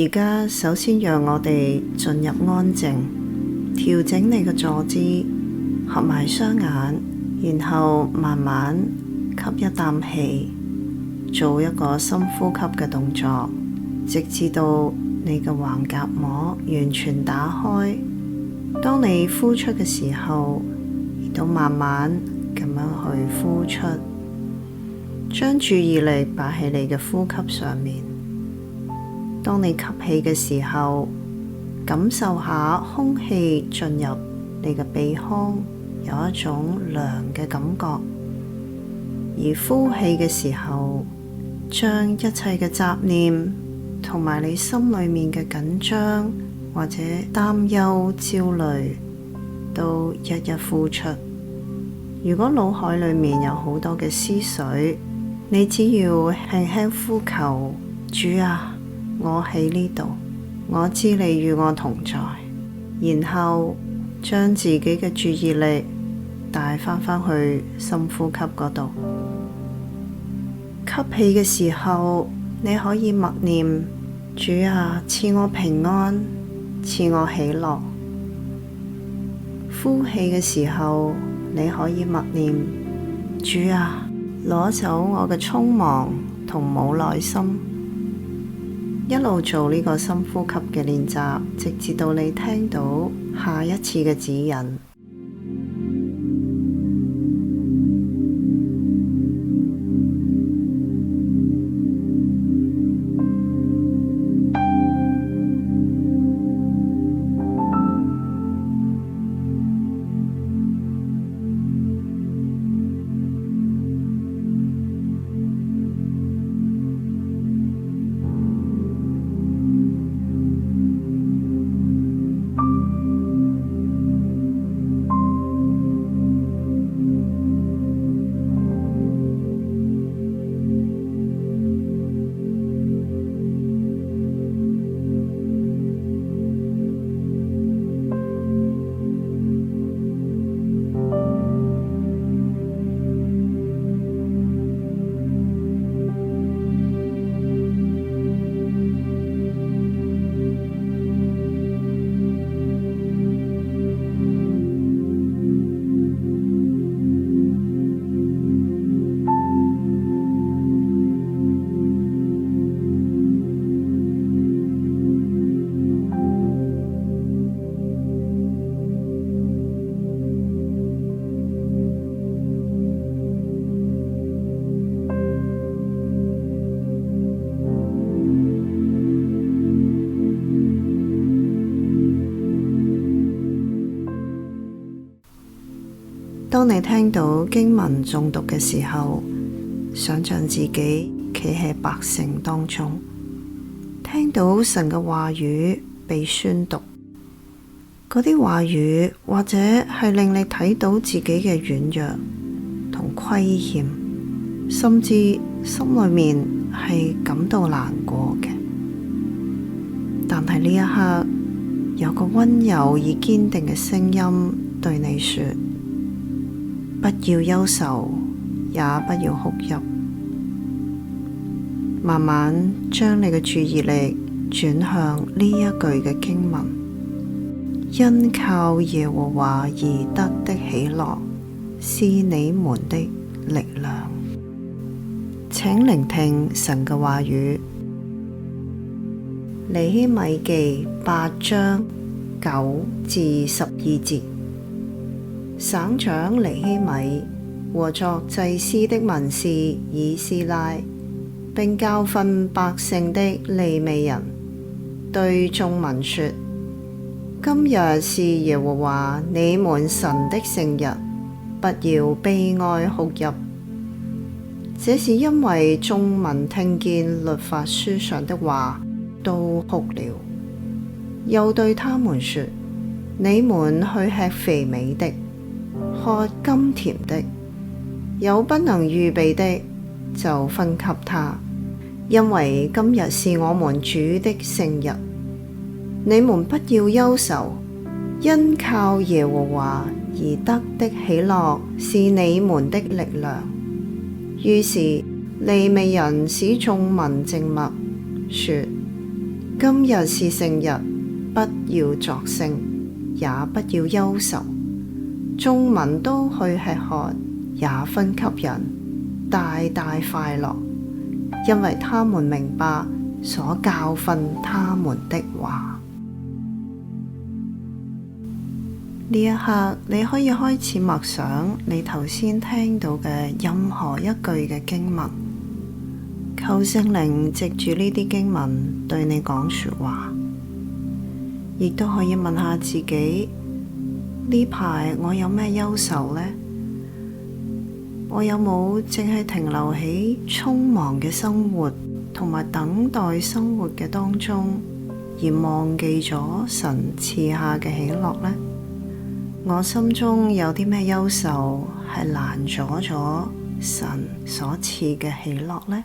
而家首先讓我哋進入安靜，調整你嘅坐姿，合埋雙眼，然後慢慢吸一啖氣，做一個深呼吸嘅動作，直至到你嘅橫膈膜完全打開。當你呼出嘅時候，亦都慢慢咁樣去呼出，將注意力擺喺你嘅呼吸上面。當你吸氣嘅時候，感受下空氣進入你嘅鼻腔，有一種涼嘅感覺；而呼氣嘅時候，將一切嘅雜念同埋你心裏面嘅緊張或者擔憂、焦慮都一一呼出。如果腦海裏面有好多嘅思緒，你只要輕輕呼求：主啊，我喺呢度，我知你與我同在。然後將自己嘅注意力帶返去深呼吸嗰度。吸氣嘅時候，你可以默念：主啊，賜我平安，賜我喜樂。呼氣嘅時候，你可以默念：主啊，攞走我嘅匆忙同冇耐心。一路做呢個深呼吸嘅練習，直至到你聽到下一次嘅指引。當你聽到經文誦讀嘅時候，想象自己企喺百姓當中，聽到神嘅話語被宣讀。嗰啲話語或者係令你睇到自己嘅軟弱同虧欠，甚至心裏面係感到難過嘅。但係呢一刻，有個溫柔而堅定嘅聲音對你說：不要憂愁，也不要哭泣。慢慢將你嘅注意力轉向呢一句嘅經文：因靠耶和華而得的喜樂，是你們的力量。請聆聽神嘅話語。尼希米記8章9至12節。省長尼希米和作祭司的文士以斯拉，並教訓百姓的利未人，對眾民說：今日是耶和華你們神的聖日，不要悲哀哭泣。這是因為眾民聽見律法書上的話，都哭了。又對他們說：你們去吃肥美的，喝甘甜的，有不能預備的，就分給他，因為今日是我們主的聖日。你們不要憂愁，因靠耶和華而得的喜樂是你們的力量。於是利未人使眾民靜默，說：今日是聖日，不要作聲，也不要憂愁。眾民都去吃喝，也分給人，大大快樂，因為他們明白所教訓他們的話。呢一刻，你可以開始默想你頭先聽到嘅任何一句嘅經文，求聖靈藉住呢啲經文對你講說話，亦都可以問下自己，呢排我有咩憂愁呢？我有冇淨係停留喺匆忙嘅生活同埋等待生活嘅當中，而忘記咗神賜下嘅喜樂呢？我心中有啲咩憂愁係攔阻咗神所賜嘅喜樂呢？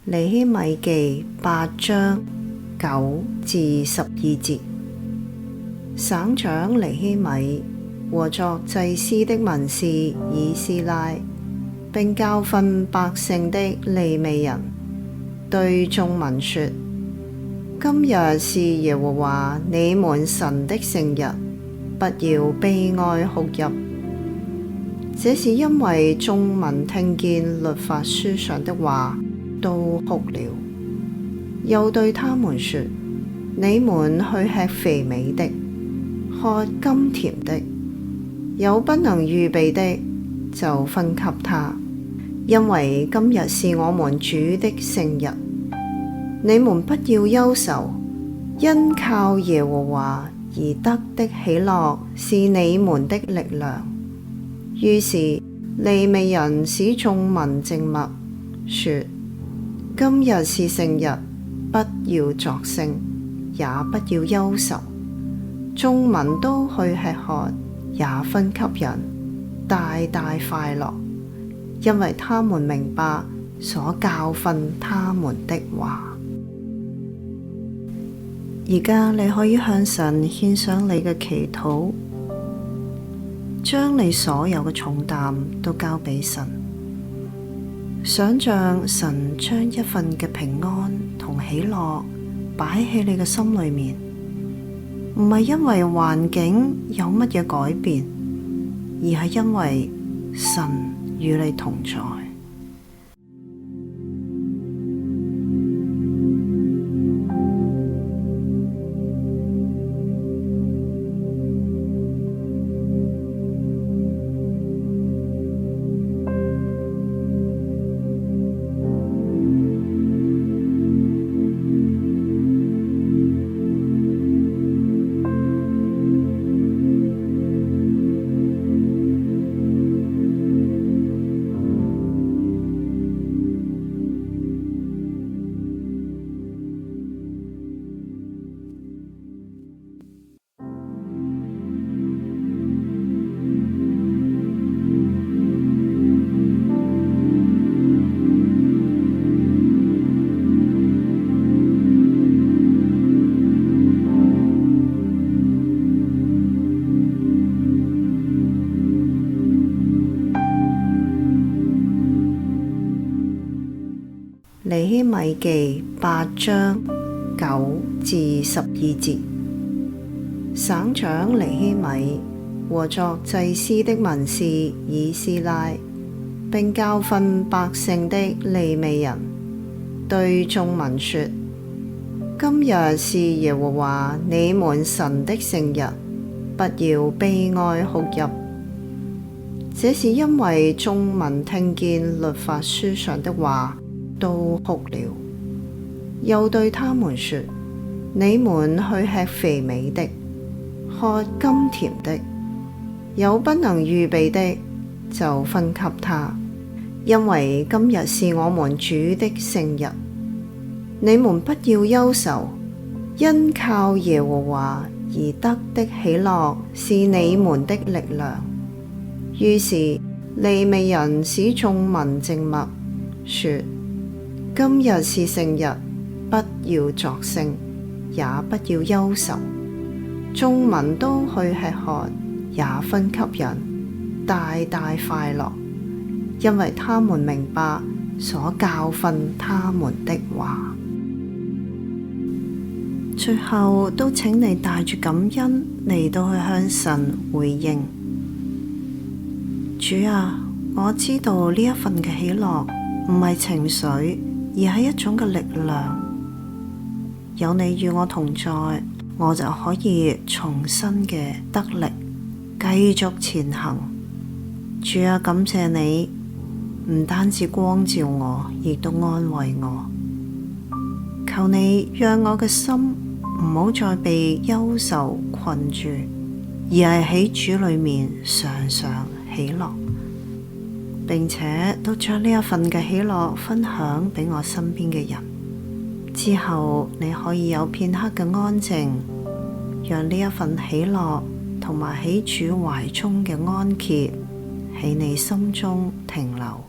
尼希米記8章9至12節，省長尼希米和作祭司的文士以斯拉，並教訓百姓的利未人，對眾民說：今日是耶和華你們神的聖日，不要悲哀哭泣。這是因為眾民聽見律法書上的話，都哭了。又對他們說：你們去吃肥美的，喝甘甜的，有不能預備的，就分給他，因為今日是我們主的聖日。你們不要憂愁，因靠耶和華而得的喜樂是你們的力量。於是利未人使眾民靜默，說：今日是聖日，不要作聲，也不要憂愁。眾民都去吃喝，也分給人，大大快樂，因為他們明白所教訓他們的話。而家你可以向神獻上你嘅祈禱，將你所有嘅重擔都交俾神。想像神將一份嘅平安同喜樂擺喺你嘅心裏面，唔係因為環境有乜嘢改變，而係因為神與你同在。尼希米記8章9至12節。省長尼希米和作祭司的文士以斯拉，並教訓百姓的利未人，對眾民說：今日是耶和華你們神的聖日，不要悲哀哭泣。這是因為眾民聽見律法書上的話，都哭了。又對他們說：你們去吃肥美的，喝甘甜的，有不能預備的，就分給他，因為今日是我們主的聖日。你們不要憂愁，因靠耶和華而得的喜樂是你們的力量。於是利未人使眾民靜默，說：今日是聖日，不要作聲，也不要憂愁。眾民都去吃喝，也分給人，大大快樂，因為他們明白所教訓他們的話。最後都請你帶住感恩嚟到去向神回應。主啊，我知道呢一份嘅喜樂唔係情緒，而係一種嘅力量。有你與我同在，我就可以重新嘅得力，繼續前行。主啊，感謝你，唔單止光照我，亦都安慰我。求你讓我嘅心唔好再被憂愁困住，而係喺主裏面常常喜樂，並且都將呢一份嘅喜樂分享俾我身邊嘅人。之後你可以有片刻嘅安靜，讓呢一份喜樂同埋喺主懷中嘅安歇喺你心中停留。